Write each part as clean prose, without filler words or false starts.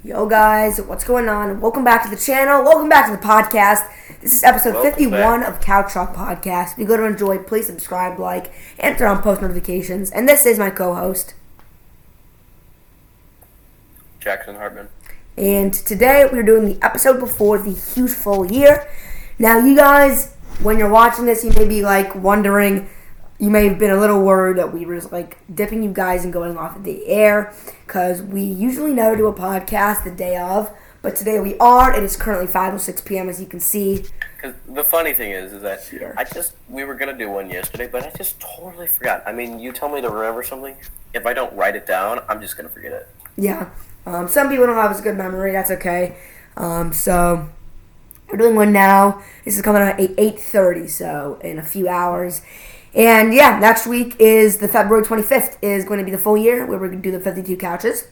Yo guys, what's going on? Welcome back to the channel. Welcome back to the podcast. This is episode 51 of Couch Talk Podcast. If you go to enjoy, please subscribe, like, and turn on post notifications. And this is my co-host, Jackson Hartman. And today we're doing the episode before the huge full year. Now you guys, when you're watching this, you may be wondering, you may have been a little worried that we were just dipping you guys and going off of the air, because we usually never do a podcast the day of, but today we are. It is currently 5:06 p.m. as you can see. Because the funny thing is that we were gonna do one yesterday, but I just totally forgot. I mean, you tell me to remember something. If I don't write it down, I'm just gonna forget it. Yeah. Some people don't have as good memory. That's okay. So we're doing one now. This is coming out at 8:30, so in a few hours. And yeah, next week is the February 25th is going to be the full year where we're going to do the 52 couches.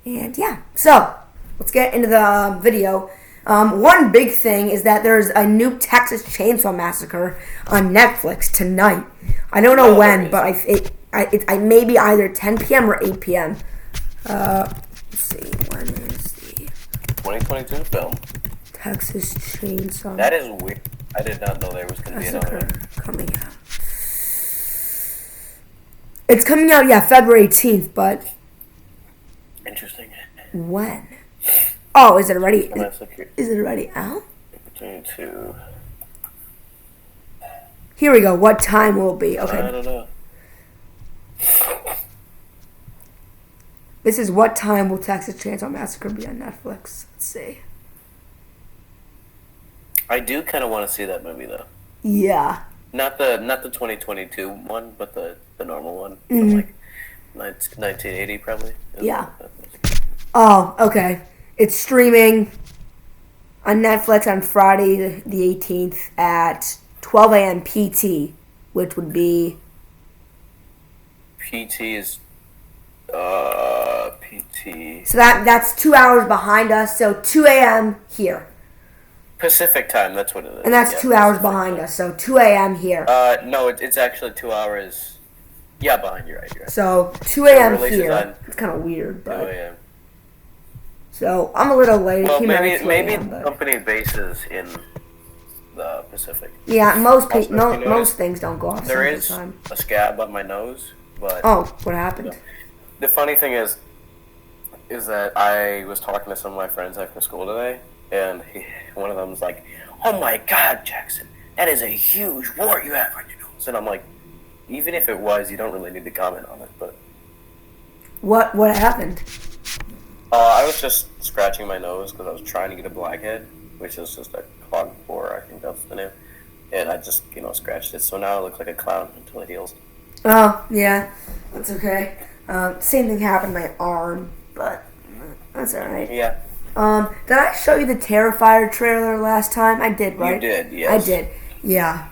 And yeah, so let's get into the video. One big thing is that there's a new Texas Chainsaw Massacre on Netflix tonight. I don't know when, but it may be either 10 p.m. or 8 p.m. Let's see, when is the 2022 film? Texas Chainsaw. That is weird. I did not know there was going to be another coming out. It's coming out, February 18th, but interesting. When? Oh, is it already? Is it already out? 22. Here we go. What time will it be? Okay. I don't know. This is what time will Texas Chainsaw Massacre be on Netflix? Let's see. I do kind of want to see that movie though. Yeah. Not the 2022 one, but the normal one from 1980 probably. Yeah. Oh, okay. It's streaming on Netflix on Friday the 18th at 12 a.m. PT, which would be PT is PT. So that's 2 hours behind us. So 2 a.m. here. Pacific time, that's what it is. And that's 2 hours behind us, so 2 a.m. here. No, it's actually 2 hours. Yeah, behind you, right? So 2 a.m. here. It's kind of weird, but 2 a.m. So I'm a little late. Well, maybe the company bases in the Pacific. Yeah, most things don't go off. There is a scab on my nose, but what happened? The funny thing is that I was talking to some of my friends after school today. And one of them was like, "Oh my God, Jackson, that is a huge wart you have on your nose." And I'm like, even if it was, you don't really need to comment on it. But what happened? I was just scratching my nose because I was trying to get a blackhead, which is just a clogged pore. I think that's the name. And I just scratched it, so now I look like a clown until it heals. Oh yeah, that's okay. Same thing happened to my arm, but that's alright. Yeah. Did I show you the Terrifier trailer last time? I did, right? You did, yes. I did, yeah.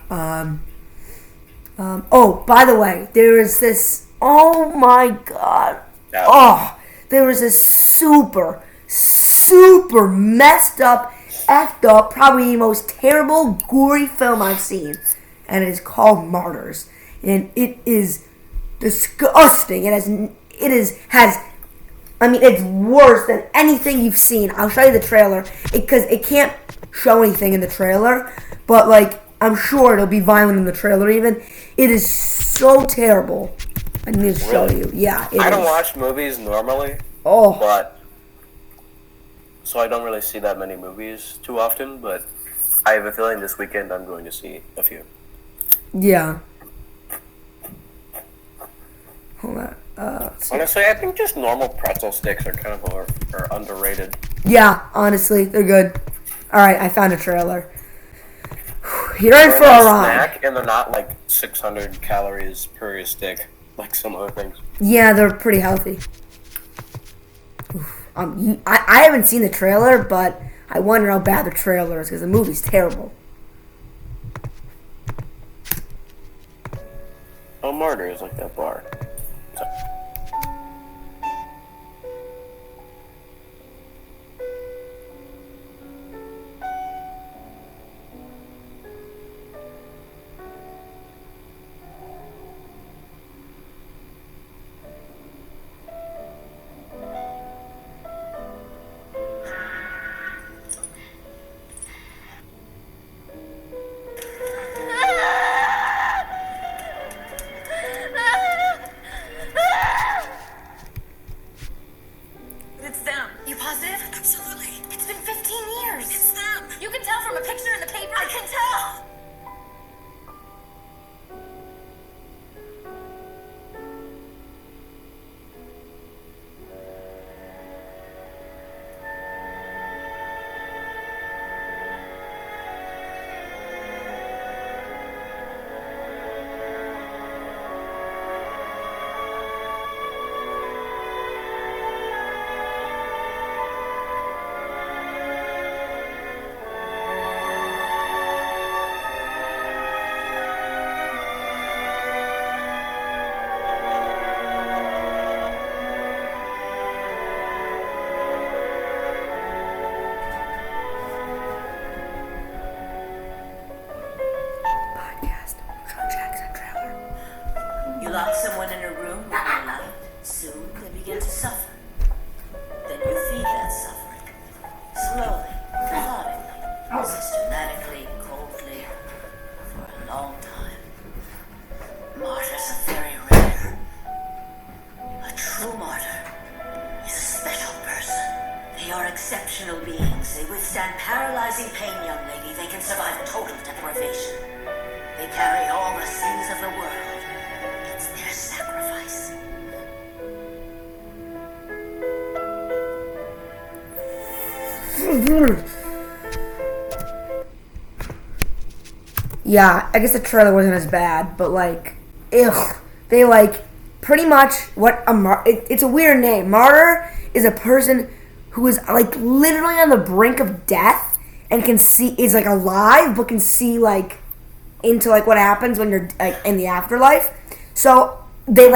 Oh, by the way, there is this, oh my God. There was this super messed up, effed up, probably the most terrible, gory film I've seen. And it is called Martyrs. And it is disgusting. It's worse than anything you've seen. I'll show you the trailer because it can't show anything in the trailer, but I'm sure it'll be violent in the trailer even. It is so terrible. I need to show you. Yeah, I don't watch movies normally. But so I don't really see that many movies too often, but I have a feeling this weekend I'm going to see a few. Yeah. Hold on. Honestly, I think just normal pretzel sticks are kind of are underrated. Yeah, honestly, they're good. Alright, I found a trailer. You're in for a ride. Snack, and they're not 600 calories per stick like some other things. Yeah, they're pretty healthy. I haven't seen the trailer, but I wonder how bad the trailer is because the movie's terrible. Oh, Martyr is like that bar. It's them. You positive? Absolutely. It's been 15 years. It's them. You can tell from a picture in the paper. I can tell. Podcast. Sean Jackson trailer. You lock someone in a room with no light. Soon they begin to suffer. Then you feed that suffering. Slowly, methodically, systematically, coldly, for a long time. Martyrs are very rare. A true martyr is a special person. They are exceptional beings. They withstand paralyzing pain, young lady. They can survive total deprivation. They carry all the sins of the world. It's their sacrifice. Yeah, I guess the trailer wasn't as bad, but like, ugh, they like pretty much what a it's a weird name. Martyr is a person who is like literally on the brink of death and can see is like alive but can see like into like what happens when you're like in the afterlife. So they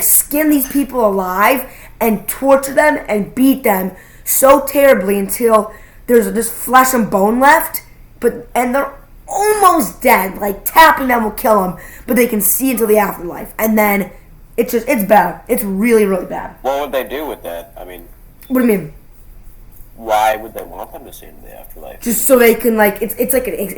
skin these people alive and torture them and beat them so terribly until there's just flesh and bone left, and they're almost dead. Like tapping them will kill them, but they can see into the afterlife, and then it's bad. It's really, really bad. What would they do with that? I mean, What do you mean? why would they want them to see in the afterlife? Just so they can like it's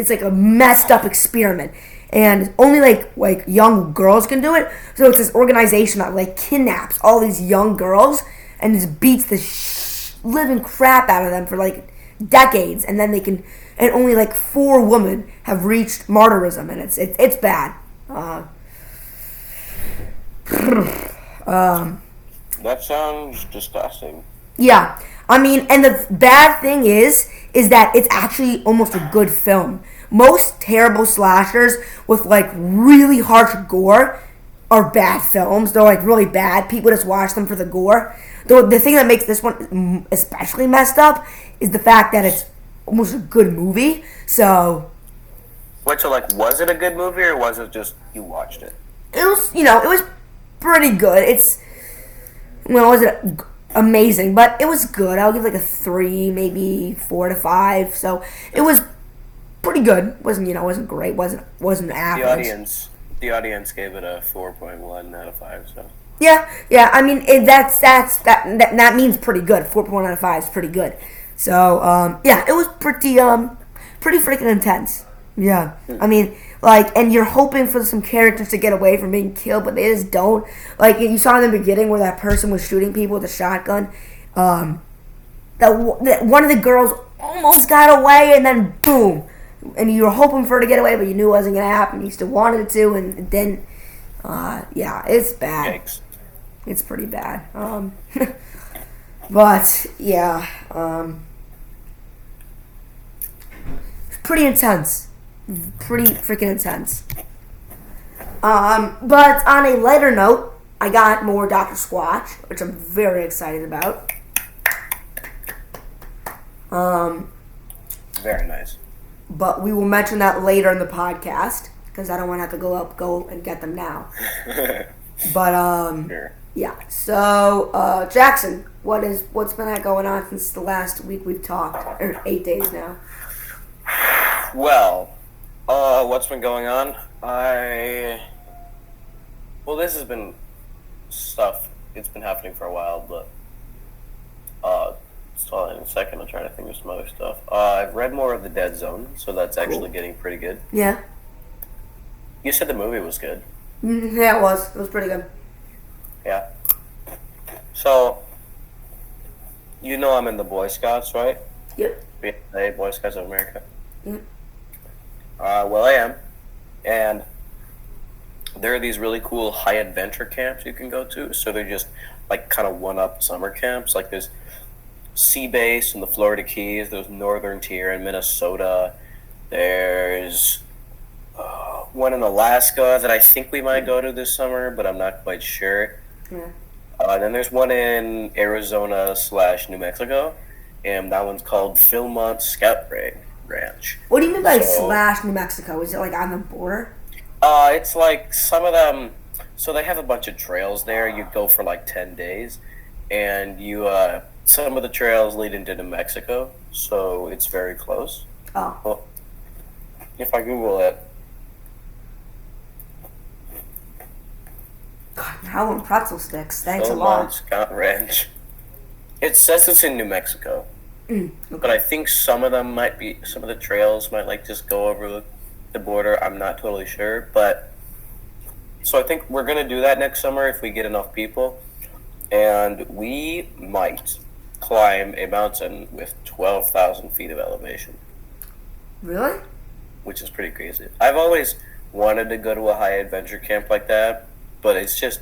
like a messed up experiment, and only like young girls can do it. So it's this organization that like kidnaps all these young girls and just beats the living crap out of them for like decades, and then they can. And only like 4 women have reached martyrism, and it's bad. That sounds disgusting. Yeah, I mean, and the bad thing is that it's actually almost a good film. Most terrible slashers with like really harsh gore are bad films. They're like really bad. People just watch them for the gore. The thing that makes this one especially messed up is the fact that it's almost a good movie. So Wait, so like, was it a good movie or was it just you watched it? it was, it was pretty good. Was it amazing? But it was good. I'll give like a 3, maybe 4 to 5. So it was pretty good. Wasn't great. Wasn't average. The audience gave it a 4.1 out of 5. So Yeah. I mean, that means pretty good. 4.1 out of 5 is pretty good. So yeah, it was pretty freaking intense. Yeah, I mean, like, and you're hoping for some characters to get away from being killed, but they just don't. Like you saw in the beginning where that person was shooting people with a shotgun. That one of the girls almost got away, and then boom, and you were hoping for her to get away, but you knew it wasn't gonna happen. You still wanted it to, and then yeah, it's bad. yikes. It's pretty bad. But yeah, pretty intense. Pretty freaking intense. But on a lighter note, I got more Dr. Squatch, which I'm very excited about. Very nice. But we will mention that later in the podcast because I don't want to have to go and get them now. But Sure. yeah. So Jackson, what's been going on since the last week we've talked, or 8 days now? Well, what's been going on? Well, this has been stuff. It's been happening for a while, but so in a second I'll try to think of some other stuff. I've read more of The Dead Zone, so that's actually getting pretty good. Yeah. You said the movie was good. Yeah, it was. It was pretty good. Yeah. So, You know I'm in the Boy Scouts, right? Yep. BSA, Boy Scouts of America. Yep. Well, I am. And there are these really cool high adventure camps you can go to. So they're just like kind of one-up summer camps. Like there's Sea Base in the Florida Keys. There's Northern Tier in Minnesota. There's one in Alaska that I think we might go to this summer, but I'm not quite sure. Yeah. Then there's one in Arizona / New Mexico, and that one's called Philmont Scout Ranch. What do you mean by So- / New Mexico? Is it like on the border? It's like some of them. So they have a bunch of trails there. You go for like 10 days, and some of the trails lead into New Mexico, so it's very close. Oh. Well, if I Google it, God, now I want pretzel sticks. Thanks a lot. Philmont Scout Ranch. It says it's in New Mexico, Okay. but I think some of the trails might like just go over the border. I'm not totally sure, but so I think we're gonna do that next summer if we get enough people, and we might climb a mountain with 12,000 feet of elevation, Really? which is pretty crazy. I've always wanted to go to a high adventure camp like that, but it's just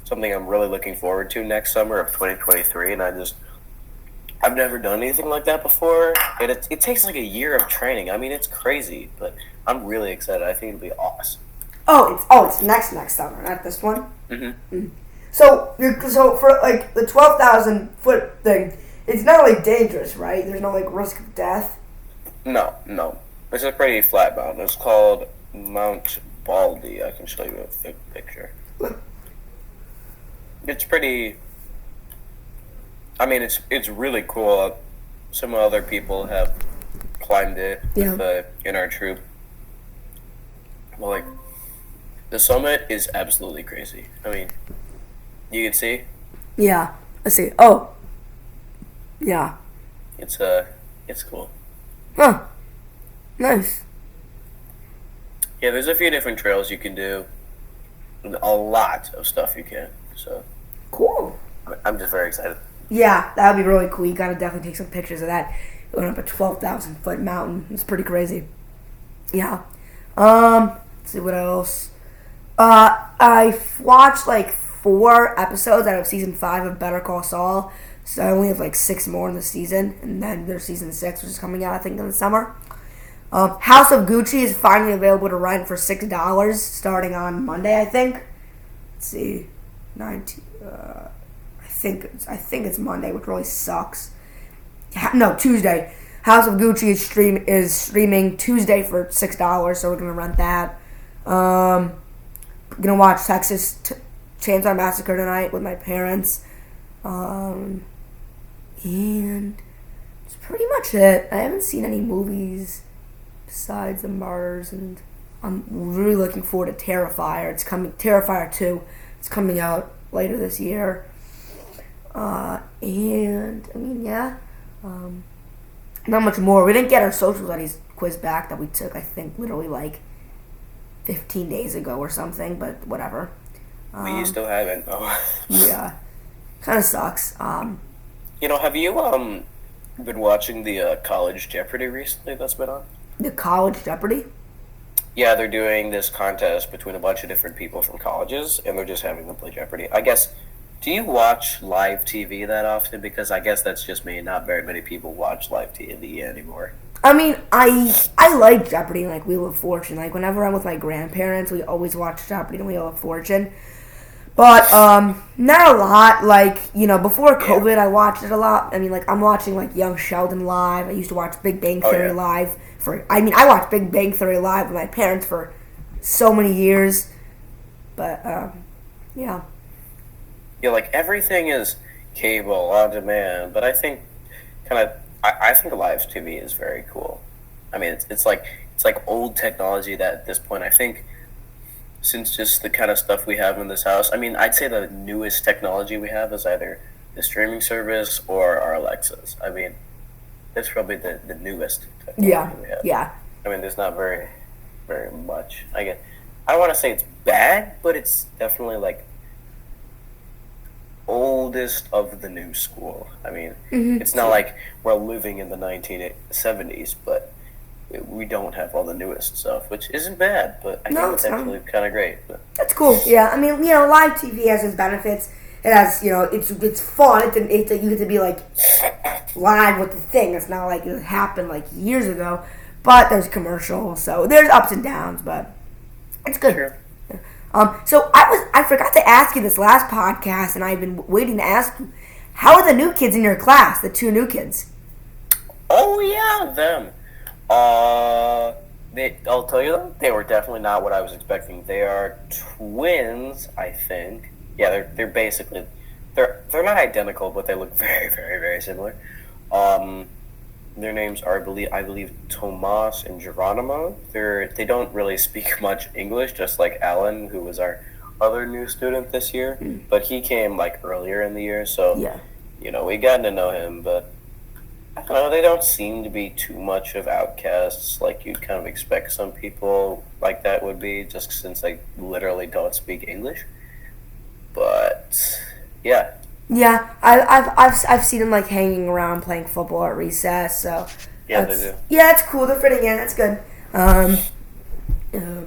something I'm really looking forward to next summer of 2023, and I've never done anything like that before, and it takes like a year of training. I mean, it's crazy, but I'm really excited. I think it'll be awesome. It's next summer, not this one. Mm-hmm. So for like the 12,000-foot thing, it's not like dangerous, right? There's no like risk of death. No. It's a pretty flat mountain. It's called Mount Baldy. I can show you a picture. It's pretty. I mean, it's really cool. Some other people have climbed it in our troop. Well, like, the summit is absolutely crazy. I mean, you can see Yeah. I see. Oh. Yeah. it's cool. Huh. Nice. Yeah, there's a few different trails you can do. A lot of stuff you can. So Cool. I'm just very excited. Yeah, that would be really cool. You gotta definitely take some pictures of that. Going up a 12,000-foot mountain. It's pretty crazy. Yeah. Let's see what else. I watched like 4 episodes out of season 5 of Better Call Saul. So I only have like 6 more in the season, and then there's season 6, which is coming out I think in the summer. House of Gucci is finally available to rent for $6 starting on Monday. I think. Let's see, 19. I think it's Monday, which really sucks. No, Tuesday. House of Gucci is streaming Tuesday for $6, so we're gonna rent that. Gonna watch Texas Chainsaw Massacre tonight with my parents, and that's pretty much it. I haven't seen any movies besides The Martyrs, and I'm really looking forward to Terrifier. Terrifier 2. It's coming out later this year. And I mean, yeah, not much more. We didn't get our social studies quiz back that we took, I think, literally like 15 days ago or something, but whatever. We still haven't. Oh. Yeah, kind of sucks. Have you been watching the College Jeopardy recently that's been on? The College Jeopardy? Yeah, they're doing this contest between a bunch of different people from colleges, and they're just having them play Jeopardy. I guess, do you watch live TV that often? Because I guess that's just me. Not very many people watch live TV anymore. I mean, I like Jeopardy, like Wheel of Fortune. Like, whenever I'm with my grandparents, we always watch Jeopardy and Wheel of Fortune. But, not a lot. Like, before COVID, I watched it a lot. I mean, like, I'm watching, like, Young Sheldon live. I used to watch Big Bang Theory live. I watched Big Bang Theory live with my parents for so many years. But, yeah. Yeah, like, everything is cable, on demand, but I think I think live TV is very cool. I mean, it's like old technology that at this point, I think, since just the kind of stuff we have in this house, I mean, I'd say the newest technology we have is either the streaming service or our Alexas. I mean, that's probably the newest technology we have. Yeah. I mean, there's not very, very much. I don't want to say it's bad, but it's definitely like oldest of the new school. I mean, it's not like we're living in the 1970s, but we don't have all the newest stuff, which isn't bad, but I No, think it's it's not. actually kind of great. But That's cool. Yeah, I mean, live TV has its benefits. It has, it's fun. You get to be like live with the thing. It's not like it happened like years ago. But there's commercials, so there's ups and downs. But it's good. Sure. So I forgot to ask you this last podcast, and I've been waiting to ask you. How are the new kids in your class? The 2 new kids. Oh yeah, them. I'll tell you them. They were definitely not what I was expecting. They are twins, I think. Yeah, they're basically they're not identical, but they look very, very, very similar. Their names are I believe Tomas and Geronimo. They don't really speak much English, just like Alan, who was our other new student this year. But he came like earlier in the year, so Yeah. we got to know him. But I don't know, they don't seem to be too much of outcasts like you'd kind of expect some people like that would be, just since they literally don't speak English. But yeah, Yeah, I've seen them like hanging around playing football at recess. So Yeah, that's- they do. Yeah, it's cool. They're fitting in. That's good.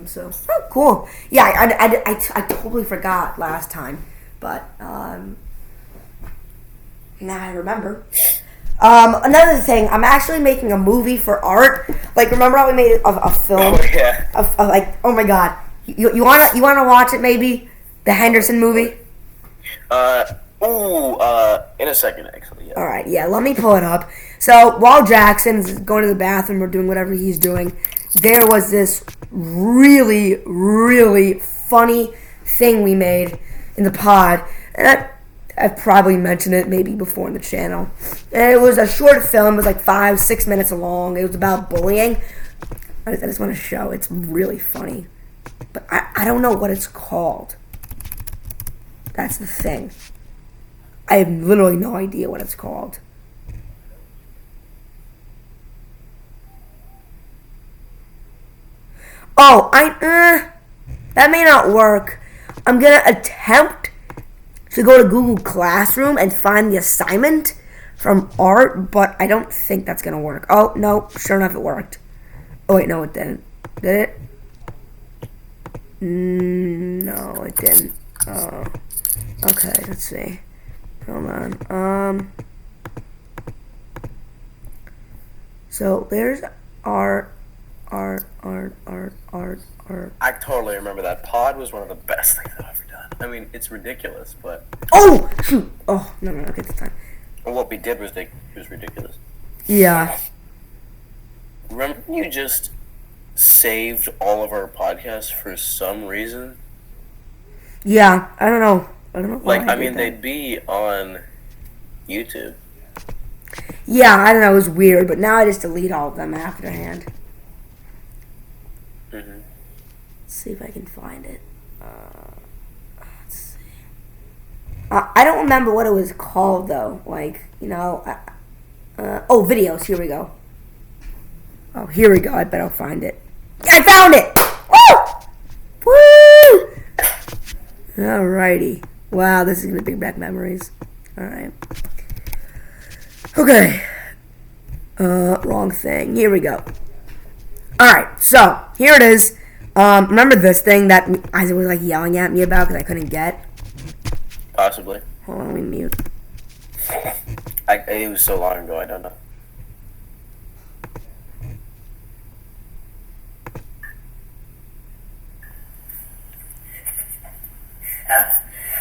So cool. Yeah, I totally forgot last time, but now I remember. Another thing, I'm actually making a movie for art. Like, remember how we made a film? Oh, yeah. Of like, oh my god, you wanna watch it maybe? The Henderson movie. In a second, actually. Yeah. All right, yeah, let me pull it up. So while Jackson's going to the bathroom or doing whatever he's doing, there was this really, really funny thing we made in the pod. And I've probably mentioned it maybe before in the channel. And it was a short film. It was like 5-6 minutes long. It was about bullying. I just want to show. It's really funny. But I don't know what it's called. That's the thing. I have literally no idea what it's called. Oh, that may not work. I'm gonna attempt to go to Google Classroom and find the assignment from art, but I don't think that's gonna work. Oh, no, sure enough, it worked. Oh, wait, no, it didn't. Did it? No, it didn't. Oh. Okay, let's see. Hold on. So there's art. I totally remember that. Pod was one of the best things I've ever done. I mean, it's ridiculous, but Oh, shoot. Oh, no, okay, this time. what we did was ridiculous. Yeah. Remember when you just saved all of our podcasts for some reason? Yeah, I don't know. why Like, I did mean, that. they'd be on YouTube. Yeah, I don't know. It was weird, but now I just delete all of them afterhand. Mm-hmm. Let's see if I can find it. Let's see. I don't remember what it was called though. Like, videos. Here we go. Oh, here we go. I bet I'll find it. I found it. Woo! Woo! Alrighty. Wow, this is gonna bring back memories. All right. Okay. Wrong thing. Here we go. Alright, so, here it is. Remember this thing that Isaac was, like, yelling at me about because I couldn't get? Possibly. Hold on, let me mute. It was so long ago, I don't know.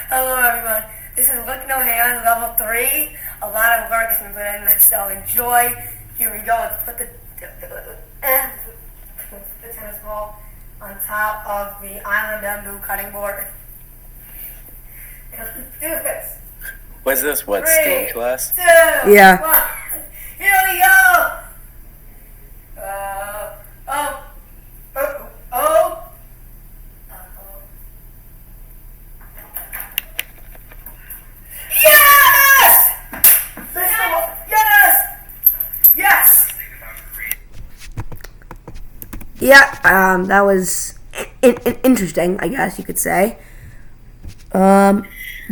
Hello, everyone. This is Look No Hands, level 3. A lot of work has been put in this, so enjoy. Here we go. Let's put the tennis ball on top of the island bamboo cutting board. Let's do this. Was this what, 3, STEAM class? 2, Yeah. 1. Here we go. Yes! Yes! Yes! Yeah, that was interesting, I guess you could say.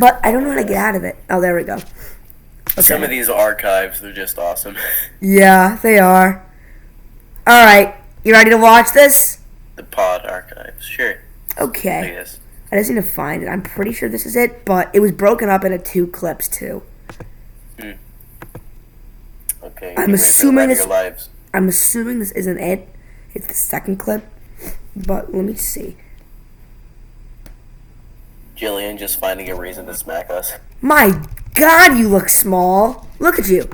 But I don't know how to get out of it. Oh, there we go. Some of these archives, they're just awesome. Yeah, they are. All right, you ready to watch this? The pod archives, sure. I Okay. guess. I just need to find it. I'm pretty sure this is it, but it was broken up into 2 clips too. Okay. I'm get ready for the assuming ride of this- your lives. I'm assuming this isn't it. It's the second clip, but let me see. Jillian just finding a reason to smack us. My God, you look small. Look at you.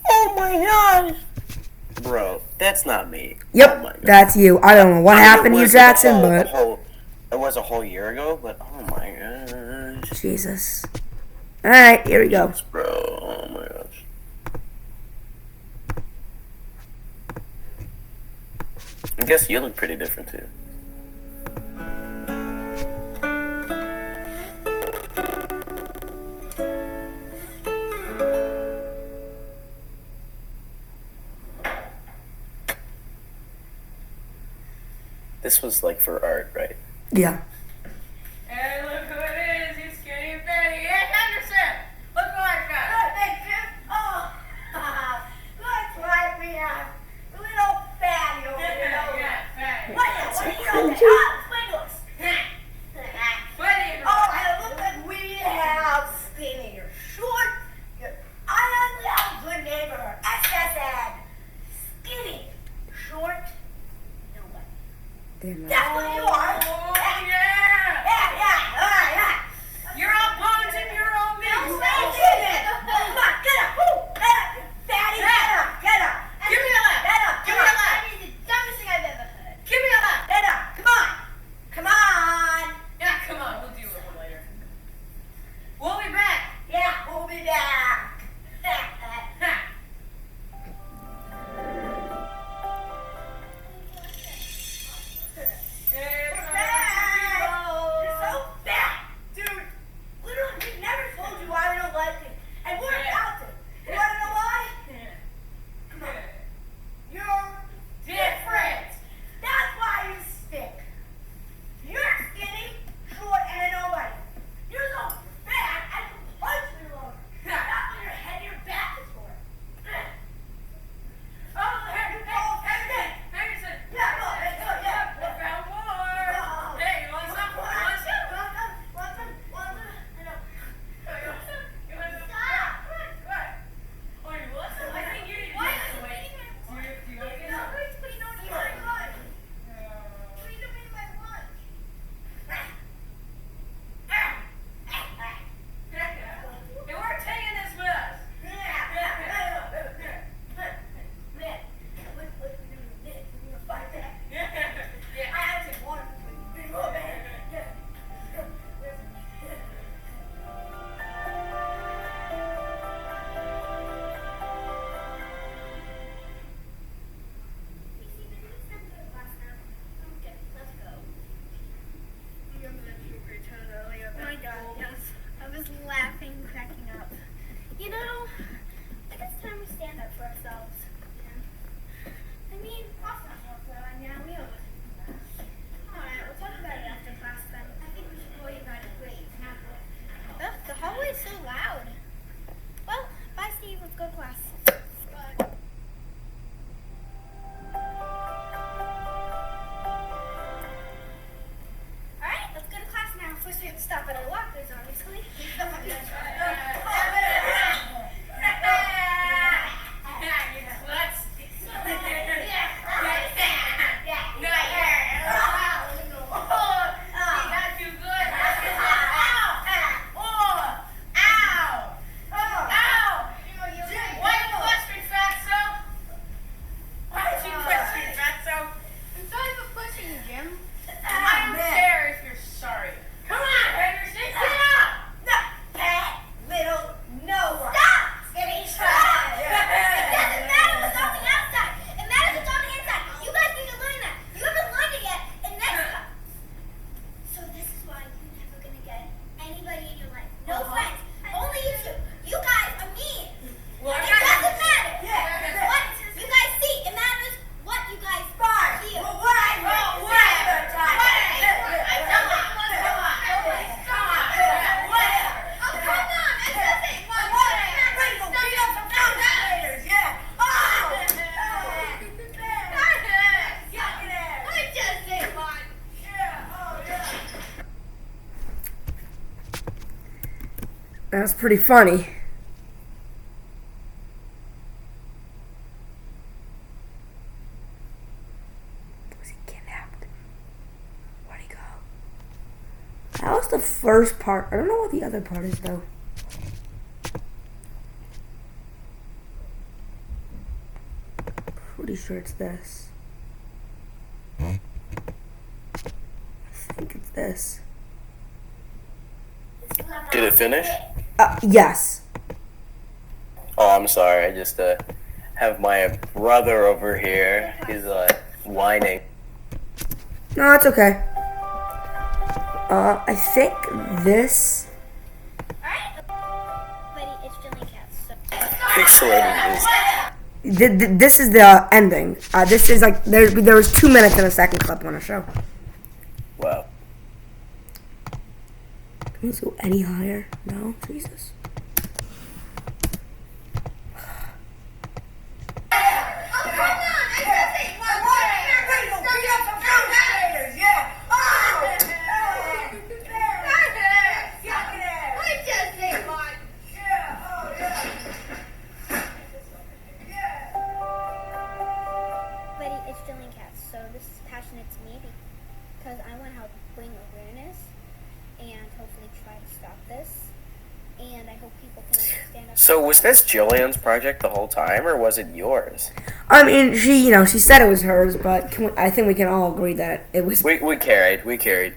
Oh my god! Bro, that's not me. Yep, Oh my god. that's you. I don't know what I mean, happened it to you, was Jackson, but it was a whole year ago, but oh my gosh. Jesus. All right, here we go. Bro, oh my gosh. I guess you look pretty different too. This was like for art, right? Yeah. Hey, look who it is. He's skinny and fatty. Hey, Henderson! Look who I got. Oh, looks like we have a little fatty over here. Yeah, fatty. What are you doing? Ah, Squiggles. Fatty. Oh, and look like we have skinny. You're short. You're I am the good neighbor. SSN. Skinny. Short. Nobody. Damn it. That's what you are. Oh, Yeah, yeah. yeah, yeah. You're all bones in your own Come mix. on, get up. Woo, get up, you fatty. Get up, get up. Give me a lap. Get up, Give come me a on. lap. That is the dumbest thing I've ever heard. Give me a lap. Get up, come on. Come on. Yeah, come on. We'll deal with it later. We'll be back. Yeah, we'll be back. Ha. That's pretty funny. Was he kidnapped? Where'd he go? That was the first part. I don't know what the other part is, though. Pretty sure it's this. I think it's this. Did it finish? Yes. Oh, I'm sorry. I just have my brother over here. He's whining. No, it's okay. I think this. Buddy, it's Jillian Katz. So. Pixelated is. This is the ending. This is like there was 2 minutes in a second clip on a show. Wow. Can this go any higher? No, Jesus. Buddy, it's Jillian Katz. So this is passionate to me because I want to help bring awareness and hopefully try to stop this. And I hope people can stand up. So was this Jillian's project the whole time, or was it yours? I mean, she said it was hers, but I think we can all agree that it was. We carried.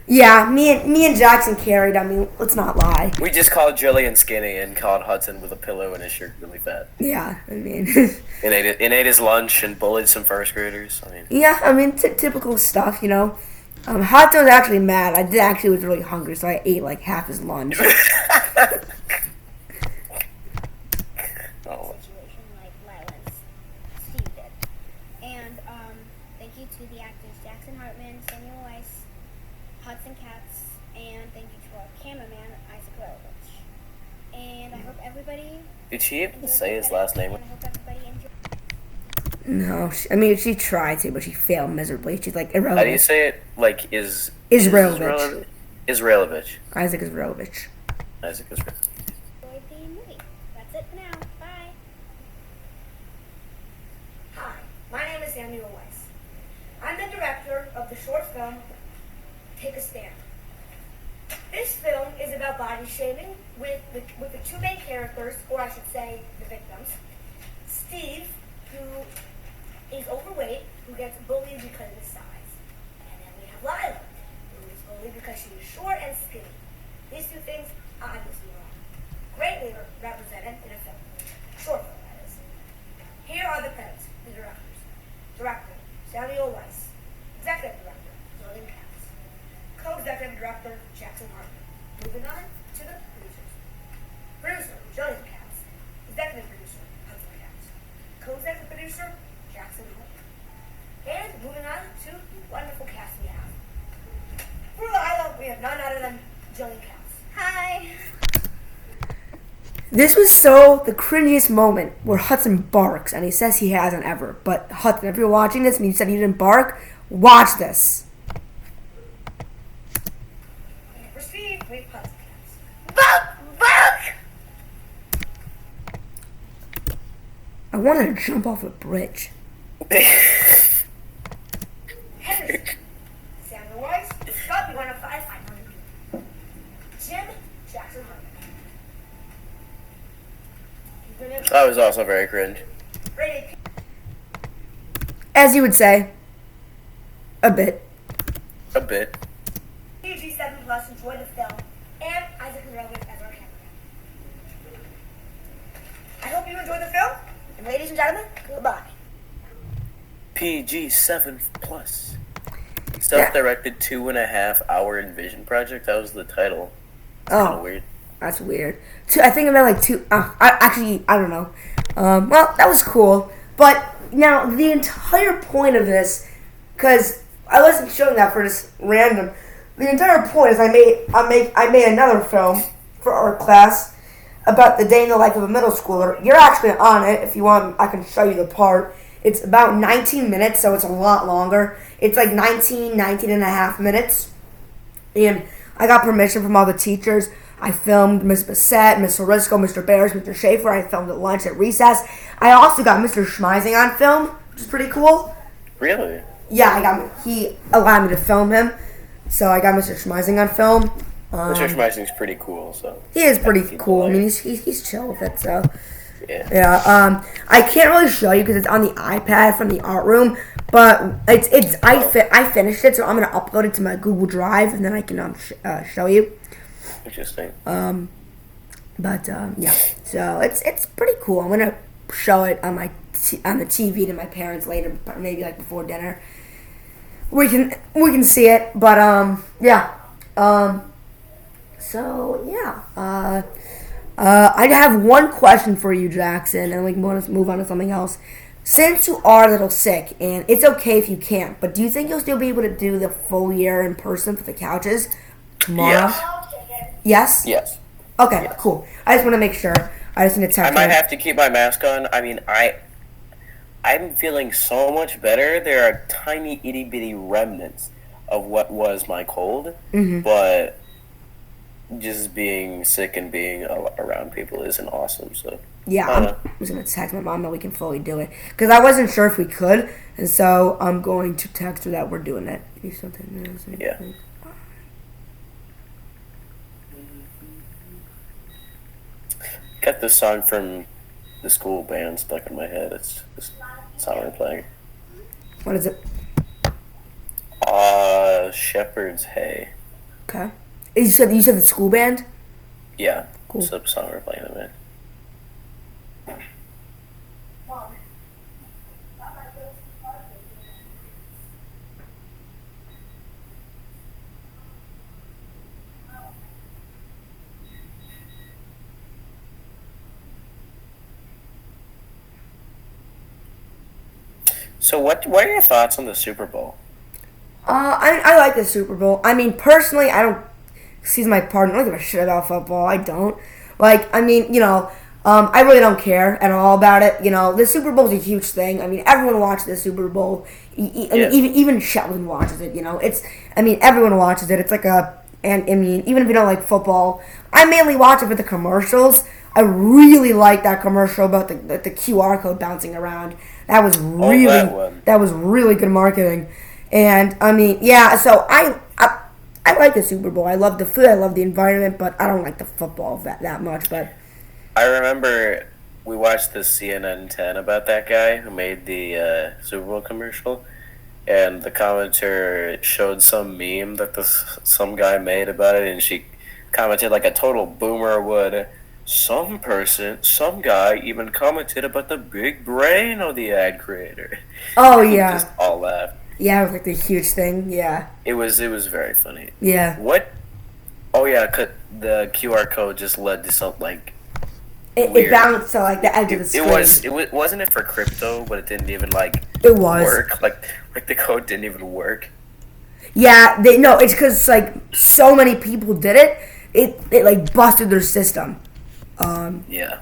Yeah, me and Jackson carried. I mean, let's not lie. We just called Jillian skinny and called Hudson with a pillow and his shirt really fat. Yeah, I mean. And ate his lunch and bullied some first graders. I mean. Yeah, I mean, typical stuff, you know. Hudson was actually mad. I was really hungry, so I ate like half his lunch. Situation like violence Steve did. And thank you to the actors Jackson Hartman, Samuel Weiss, Hudson Katz, and thank you to our cameraman Isaac Rolovich. And I hope everybody Did she even enjoyed say the his credits, last name? and I hope everybody enjoyed. No, she tried to, but she failed miserably. She's like How do you irrelevant. say it? Like Israelovich. Israelovich. Isaac Israelovich. Isaac Israelovich. Enjoyed the movie. That's it for now. Bye. Hi, my name is Samuel Weiss. I'm the director of the short film Take a Stand. This film is about body shaming with the two main characters, or I should say the victims. Steve, who is overweight, who gets bullied because of his size. And then we have Lila, who is bullied because she is short and skinny. These two things obviously wrong. Greatly represented in a film. Short film, that is. Here are the credits, the directors. Director, Samuel Weiss. Executive Director, Jillian Katz. Co-Executive Director, Jackson Hartman. Moving on to the producers. Producer, Jillian Katz. Executive Producer, Hudson Katz. Co-Executive Producer, Jackson Hartman. And moving on to the wonderful cast we have. For Lila, we have none other than Jillian Katz. Hi. This was so the cringiest moment where Hudson barks, and he says he hasn't ever. But Hudson, if you're watching this and you said you didn't bark, watch this. And for Steve, we have Hudson Katz. I wanted to jump off a bridge. Henry. Samuel Weiss. Scott, you want to fight? I know you do. Jim Jackson Hartman. That was also very cringe. Rated As you would say, a bit. A bit. PG-7 plus. Enjoy the film. And Isaac Rolovich as our cameraman. I hope you enjoyed the film. And ladies and gentlemen, goodbye. PG-7 plus. Self-directed 2.5 hour Envision project. That was the title. Kind of Oh, weird. that's weird. I think I meant like two. I don't know. Well, that was cool. But now the entire point of this, because I wasn't showing that for just random. The entire point is I made another film for our class about the day in the life of a middle schooler. You're actually on it. If you want, I can show you the part. It's about 19 minutes, so it's a lot longer. It's like 19 and a half minutes. And I got permission from all the teachers. I filmed Miss Bissett, Mr. Risco, Mr. Bears, Mr. Schaefer. I filmed at lunch at recess. I also got Mr. Schmeising on film, which is pretty cool. Really? Yeah, he allowed me to film him, so I got Mr. Schmeising on film. Mr. Schmeising's pretty cool, so. He is pretty cool. I mean, he's chill with it, so. Yeah. I can't really show you because it's on the iPad from the art room, but I finished it, so I'm gonna upload it to my Google Drive and then I can show you. Interesting. Yeah. So it's pretty cool. I'm gonna show it on the TV to my parents later, maybe like before dinner. We can see it, but yeah. So yeah. I have one question for you, Jackson, and we can move on to something else. Since you are a little sick, and it's okay if you can't, but do you think you'll still be able to do the full year in person for the couches tomorrow? Yes. Yes? Yes. Okay, cool. I just want to make sure. I just need to text I might you. have to keep my mask on. I mean, I'm feeling so much better. There are tiny itty bitty remnants of what was my cold, but just being sick and being around people isn't awesome. So Yeah, I'm just going to text my mom that we can fully do it. Because I wasn't sure if we could, and so I'm going to text her that we're doing it. Yeah. Got this song from the school band stuck in my head. It's this song we're playing. What is it? Shepherd's Hay. Okay. You said the school band? Yeah. Cool. It's the song we're playing in a minute. So what are your thoughts on the Super Bowl? I like the Super Bowl. I mean, personally, I don't. Excuse my pardon. I don't give a shit about football. I don't. Like, I mean, I really don't care at all about it. The Super Bowl's a huge thing. I mean, everyone watches the Super Bowl. Even Sheldon watches it. Everyone watches it. It's like even if you don't like football, I mainly watch it for the commercials. I really like that commercial about the QR code bouncing around. That was really good marketing. And I mean, yeah. So I like the Super Bowl. I love the food. I love the environment, but I don't like the football that much. But I remember we watched the CNN 10 about that guy who made the Super Bowl commercial, and the commenter showed some meme that some guy made about it, and she commented like a total boomer would. Some guy even commented about the big brain of the ad creator. Oh yeah, just all laughed. Yeah, it was like the huge thing. Yeah, it was very funny. Yeah. What? Oh yeah, the QR code just led to something like it bounced to like the edge of the screen. Wasn't it for crypto, but it didn't even work. Like the code didn't even work. Yeah, it's because like so many people did it. It like busted their system. Yeah.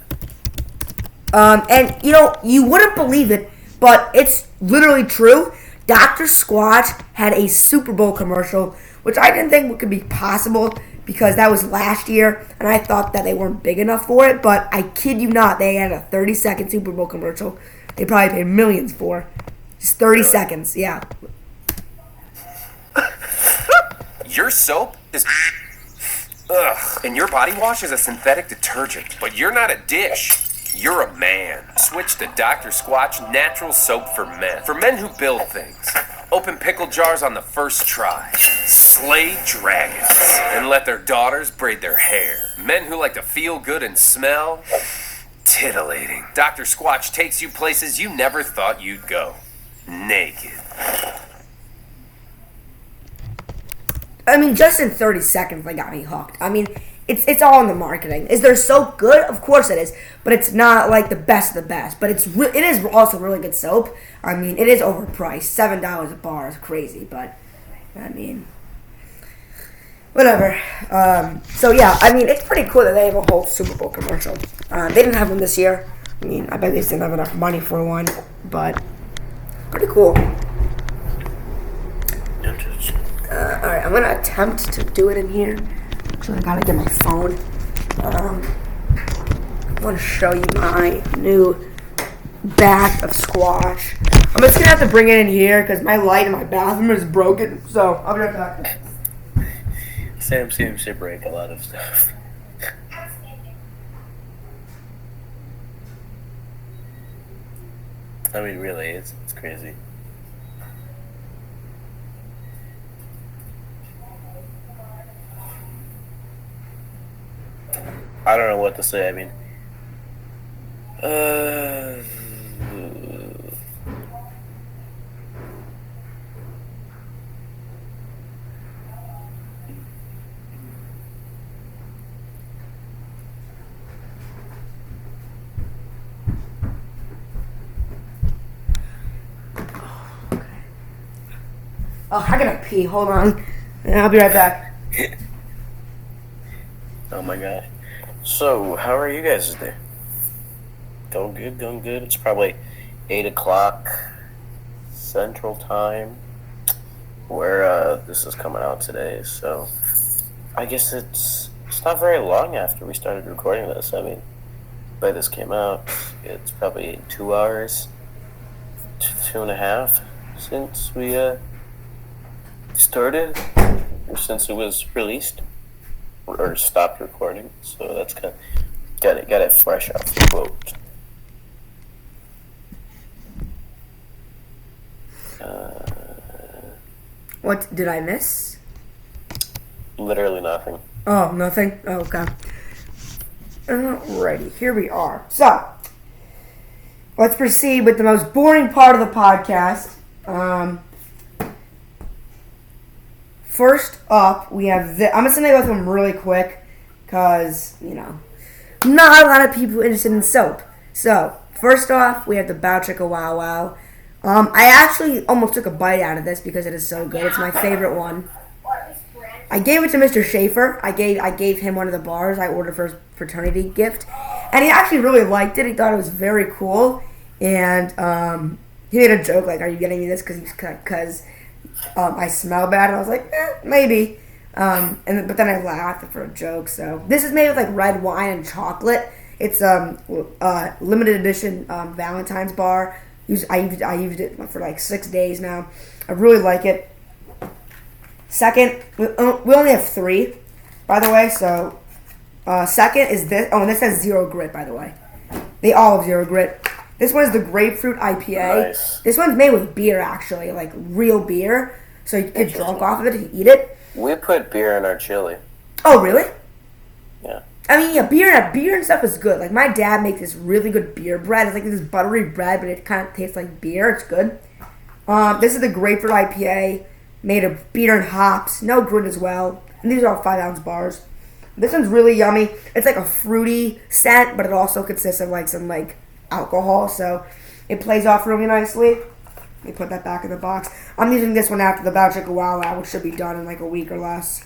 And you wouldn't believe it, but it's literally true. Dr. Squatch had a Super Bowl commercial, which I didn't think could be possible because that was last year, and I thought that they weren't big enough for it, but I kid you not, they had a 30-second Super Bowl commercial. They probably paid millions for. Just 30 seconds, yeah. Your soap is... Ugh, and your body wash is a synthetic detergent, but you're not a dish. You're a man. Switch to Dr. Squatch Natural Soap for Men. For men who build things. Open pickle jars on the first try. Slay dragons. And let their daughters braid their hair. Men who like to feel good and smell. Titillating. Dr. Squatch takes you places you never thought you'd go. Naked. I mean, just in 30 seconds, they got me hooked. I mean, it's all in the marketing. Is their soap good? Of course it is, but it's not like the best of the best. But it is also really good soap. I mean, it is overpriced. $7 a bar is crazy, but I mean, whatever. So yeah, I mean, it's pretty cool that they have a whole Super Bowl commercial. They didn't have one this year. I mean, I bet they just didn't have enough money for one, but pretty cool. Alright, I'm gonna attempt to do it in here. So I gotta get my phone. I want to show you my new bath of squash. I'm just gonna have to bring it in here because my light in my bathroom is broken. So I'll be right back. Sam seems to break a lot of stuff. I mean, really, it's crazy. I don't know what to say. I mean, Oh, I gotta pee. Hold on. And I'll be right back. oh my gosh. So, how are you guys today? Going good, going good. It's probably 8 o'clock Central Time where this is coming out today. So, I guess it's not very long after we started recording this. I mean, the way this came out, it's probably 2 hours, 2.5 since we started, or since it was released, or stopped recording. So that's kind of got it fresh off the boat. What did I miss? Literally nothing. Oh, nothing? Oh, okay. Alrighty, here we are. So, let's proceed with the most boring part of the podcast. First up, we have this. I'm just going to go through them really quick because, not a lot of people interested in soap. So, first off, we have the Bow Chicka Wow Wow. I actually almost took a bite out of this because it is so good. It's my favorite one. I gave it to Mr. Schaefer. I gave him one of the bars I ordered for his fraternity gift, and he actually really liked it. He thought it was very cool, and he made a joke like, "Are you getting me this because I smell bad?" And I was like, maybe. But then I laughed for a joke. So this is made with like red wine and chocolate. It's limited edition Valentine's bar. I used it for like 6 days now. I really like it. Second, we only have 3, by the way. So second is this. Oh, and this has 0 grit, by the way. They all have 0 grit. This one is the grapefruit IPA. Nice. This one's made with beer, actually, like real beer. So you get drunk off of it if you eat it. We put beer in our chili. Oh, really? Yeah. I mean, yeah, beer and stuff is good. Like, my dad makes this really good beer bread. It's like this buttery bread, but it kind of tastes like beer. It's good. This is the grapefruit IPA, made of beer and hops. No grit as well. And these are all 5-ounce bars. This one's really yummy. It's like a fruity scent, but it also consists of like some like alcohol, so it plays off really nicely. Let me put that back in the box. I'm using this one after the Bow Chicka Wow Wow, which should be done in like a week or less.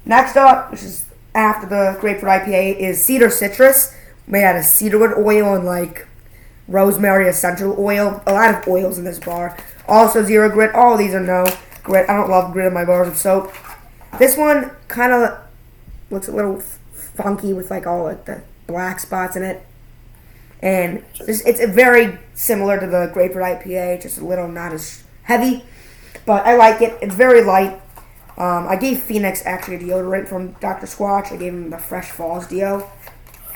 Next up, which is after the grapefruit IPA, is Cedar Citrus, made out of cedarwood oil and like rosemary essential oil. A lot of oils in this bar. Also 0 grit. All of these are no grit. I don't love grit in my bars of soap. This one kind of looks a little funky with like all like the black spots in it. And it's very similar to the grapefruit IPA, just a little not as heavy. But I like it. It's very light. I gave Phoenix actually a deodorant from Dr. Squatch. I gave him the Fresh Falls deo.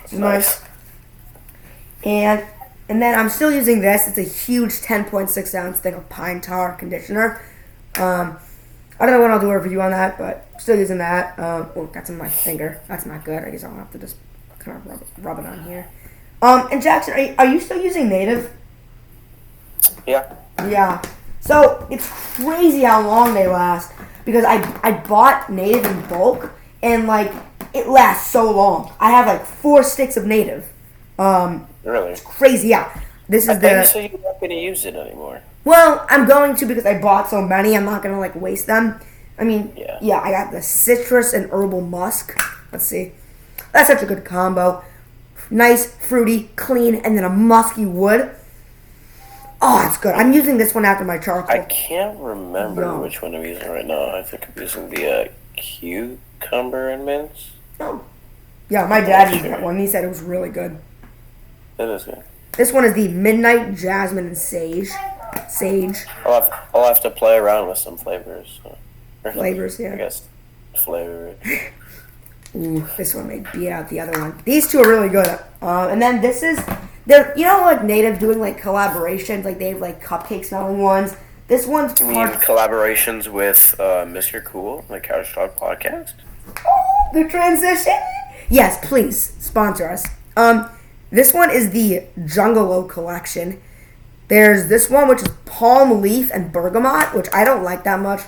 Which is nice. And then I'm still using this. It's a huge 10.6 ounce thing of pine tar conditioner. I don't know when I'll do a review on that, but still using that. Oh, got some on my finger. That's not good. I guess I'll have to just kind of rub it on here. And Jackson, are you still using Native? Yeah. Yeah. So it's crazy how long they last because I bought Native in bulk and like it lasts so long. I have like 4 sticks of Native. Really? It's crazy. Yeah. This is I thought you said you weren't going to use it anymore. Well, I'm going to because I bought so many. I'm not gonna like waste them. I mean, yeah. I got the citrus and herbal musk. Let's see. That's such a good combo. Nice, fruity, clean, and then a musky wood. Oh, it's good. I'm using this one after my charcoal. I can't remember which one I'm using right now. I think I'm using the cucumber and mint. Oh. Yeah, my dad used that one. He said it was really good. It is good. This one is the Midnight Jasmine and Sage. I'll have to play around with some flavors. Flavors, yeah. I guess flavor. Ooh, this one may beat out the other one. These two are really good. And then this is, they're, you know, like Native doing like collaborations, like they have like cupcake smelling ones. This one's You mean collaborations with Mr. Cool, the Couch Talk podcast? the transition. Yes, please sponsor us. This one is the Jungalow collection. There's this one which is palm leaf and bergamot, which I don't like that much.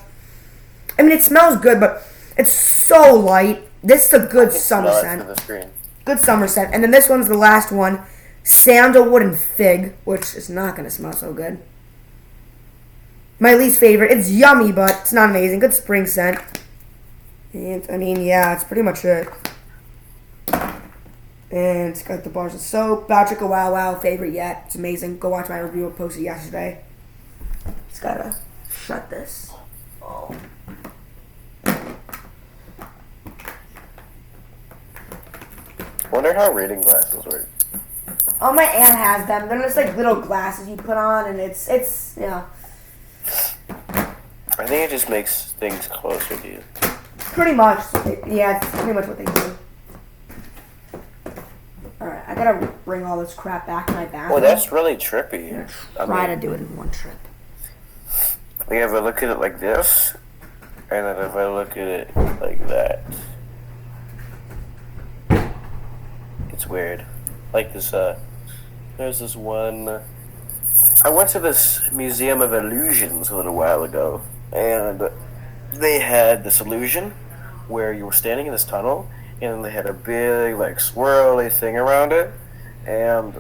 I mean, it smells good, but it's so light. This is a good summer scent. Good summer scent. And then this one's the last one, sandalwood and fig, which is not going to smell so good. My least favorite. It's yummy, but it's not amazing. Good spring scent. And, I mean, yeah, that's pretty much it. And it's got the bars of soap. Bouchica Wow Wow, favorite yet. It's amazing. Go watch my review. I posted yesterday. Just gotta shut this. Oh. Wonder how reading glasses work. Oh, my aunt has them. They're just like little glasses you put on, and it's you know. I think it just makes things closer to you. Pretty much. Yeah, it's pretty much what they do. Alright, I gotta bring all this crap back in my bathroom. Well, that's really trippy. Try to do it in one trip. We have a look at it like this, and then if I look at it like that, it's weird. Like this, there's this one. I went to this Museum of Illusions a little while ago, and they had this illusion where you were standing in this tunnel, and they had a big, like, swirly thing around it, and,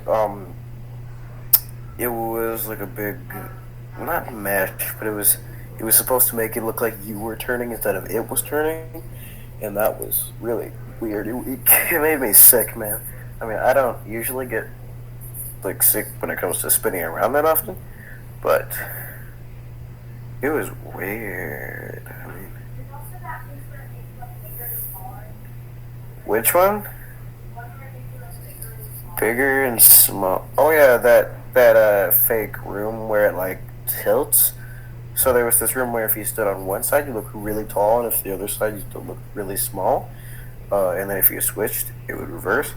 it was like a big, not mesh, but it was supposed to make it look like you were turning instead of it was turning, and that was really weird. It made me sick, man. I mean, I don't usually get, like, sick when it comes to spinning around that often, but it was weird. I mean, which one? Bigger and small. Oh yeah, that fake room where it like tilts. So there was this room where if you stood on one side, you look really tall, and if the other side, you still look really small. And then if you switched, it would reverse.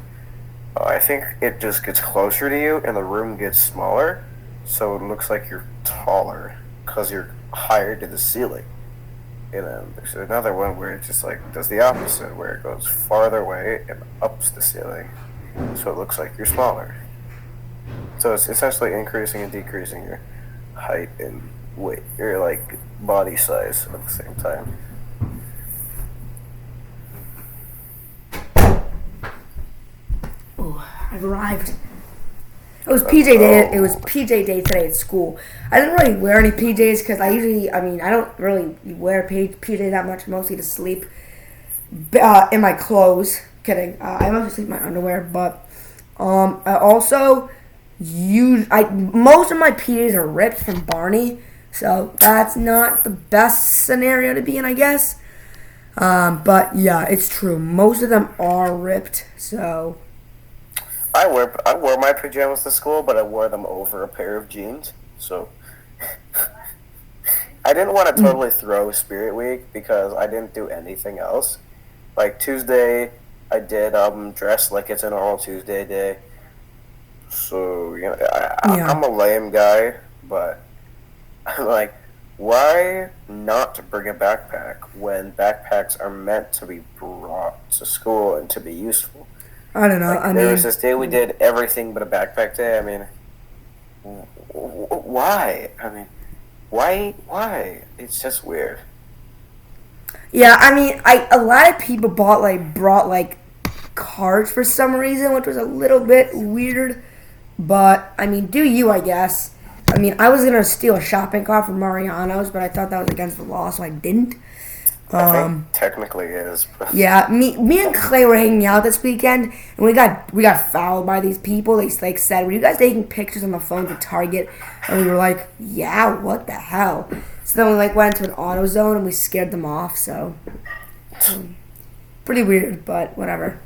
I think it just gets closer to you, and the room gets smaller, so it looks like you're taller because you're higher to the ceiling. And then there's another one where it just like does the opposite, where it goes farther away and ups the ceiling, so it looks like you're smaller. So it's essentially increasing and decreasing your height and weight, your like body size at the same time. Oh, I've arrived. It was PJ day. It was PJ day today at school. I didn't really wear any PJs because I don't really wear PJ that much, mostly to sleep in my clothes. Kidding. I mostly sleep in my underwear, but I also most of my PJs are ripped from Barney, so that's not the best scenario to be in, I guess. But yeah, it's true. Most of them are ripped, so. I wore my pajamas to school, but I wore them over a pair of jeans. So I didn't want to totally throw Spirit Week because I didn't do anything else. Like Tuesday, I did dress like it's a normal Tuesday day. So you know, I'm a lame guy, but I'm like, why not bring a backpack when backpacks are meant to be brought to school and to be useful? I don't know. Like, there was this day we did everything but a backpack day. I mean, why? I mean, why? It's just weird. Yeah, I mean, a lot of people brought cards for some reason, which was a little bit weird. But I mean, do you? I guess. I mean, I was gonna steal a shopping cart from Mariano's, but I thought that was against the law, so I didn't. I think technically it is. But yeah, me and Clay were hanging out this weekend, and we got fouled by these people. They said, "Were you guys taking pictures on the phone to Target?" And we were like, "Yeah, what the hell?" So then we went into an AutoZone and we scared them off. So Pretty weird, but whatever.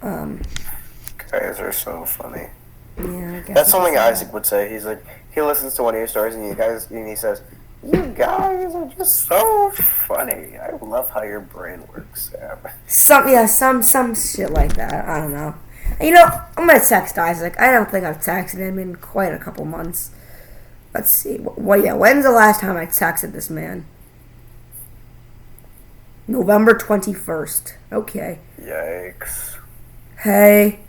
Guys are so funny. Yeah, I guess That's we something can say Isaac would say. He's like, he listens to one of your stories, and he says, "You guys are just so funny. I love how your brain works, Sam." some shit like that. I don't know. You know, I'm gonna text Isaac. I don't think I've texted him in quite a couple months. Let's see. When's the last time I texted this man? November 21st. Okay. Yikes. Hey,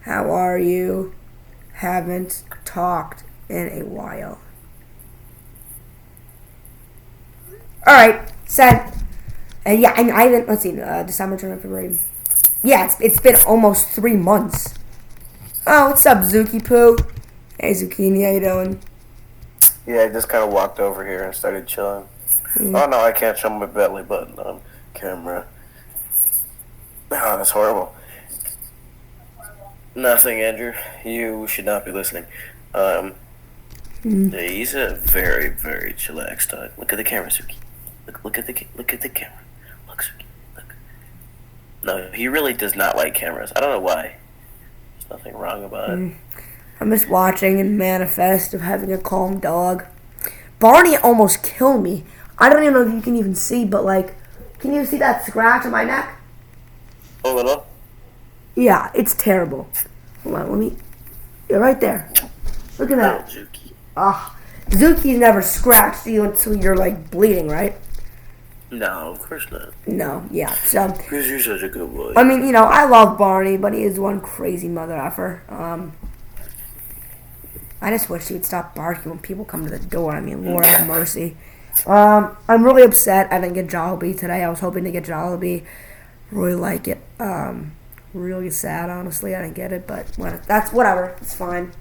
how are you? Haven't talked in a while. Alright, sent. And yeah, I haven't, let's see, December, January, February. Yeah, it's been almost 3 months. Oh, what's up, Zuki Poo? Hey, Zucchini, how you doing? Yeah, I just kind of walked over here and started chilling. Oh no, I can't show my belly button on camera. Oh, that's horrible. Nothing, Andrew. You should not be listening. He's a very, very chillax dog. Look at the camera, Suki. Look at the camera. Look, Suki. Look. No, he really does not like cameras. I don't know why. There's nothing wrong about it. I'm just watching and manifest of having a calm dog. Barney almost killed me. I don't even know if you can even see, but like, can you see that scratch on my neck? A little. Yeah, it's terrible. Hold on, let me. Yeah, right there. Look at Oh, that. Zuki. Zuki's never scratched you until you're like bleeding, right? No, of course not. No, yeah. So, Because you're such a good boy. I mean, you know, I love Barney, but he is one crazy mother effer. I just wish he would stop barking when people come to the door. I mean, Lord have mercy. I'm really upset I didn't get Jollibee today. I was hoping to get Jollibee. Really like it. Really sad, honestly. I didn't get it, but that's whatever. It's fine.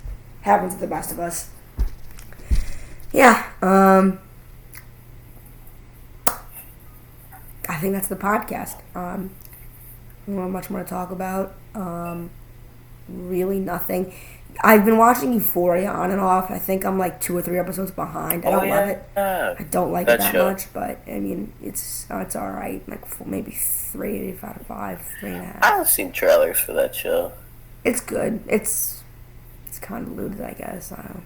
Happens to the best of us. Yeah. I think that's the podcast. I don't have much more to talk about. Really nothing. I've been watching Euphoria on and off. I think I'm like 2 or 3 episodes behind. I don't love it. I don't like it that much, but I mean, it's all right. Like maybe 3 out of 5, 3.5. I've seen trailers for that show. It's good. It's convoluted, I guess. I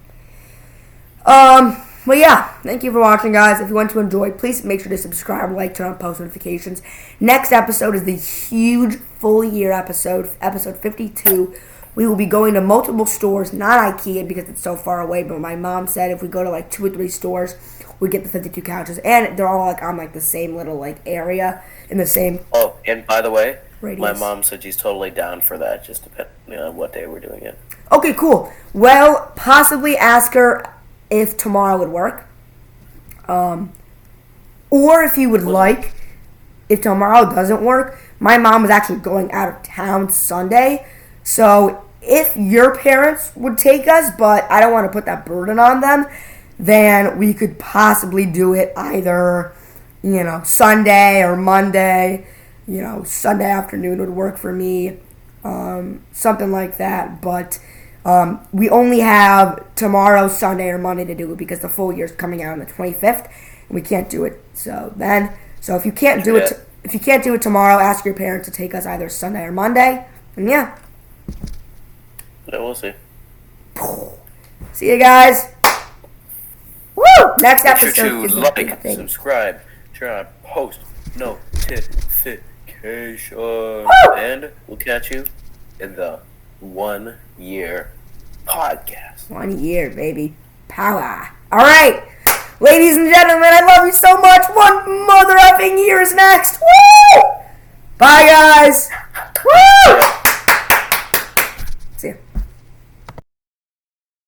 don't. But yeah, thank you for watching, guys. If you want to enjoy, please make sure to subscribe, like, turn on post notifications. Next episode is the huge full year episode 52. We will be going to multiple stores, not IKEA because it's so far away, but my mom said if we go to like 2 or 3 stores, we get the 52 couches, and they're all like on like the same little like area in the same. Oh, and by the way, radius. My mom said she's totally down for that, just depending on what day we're doing it. Okay, cool. Well, possibly ask her if tomorrow would work, or if you would like, if tomorrow doesn't work. My mom is actually going out of town Sunday. So if your parents would take us, but I don't want to put that burden on them, then we could possibly do it either, Sunday or Monday. Sunday afternoon would work for me, something like that. But we only have tomorrow, Sunday, or Monday to do it because the full year is coming out on the 25th, and we can't do it. So if you can't do it tomorrow, ask your parents to take us either Sunday or Monday, and yeah. Yeah, we'll see. See you guys. Woo! Next Make episode. sure is to the like, big thing. subscribe, turn on post notifications, and we'll catch you in the 1 year podcast. 1 year, baby. Power. All right. Ladies and gentlemen, I love you so much. 1 mother effing year is next. Woo! Bye, guys. Woo!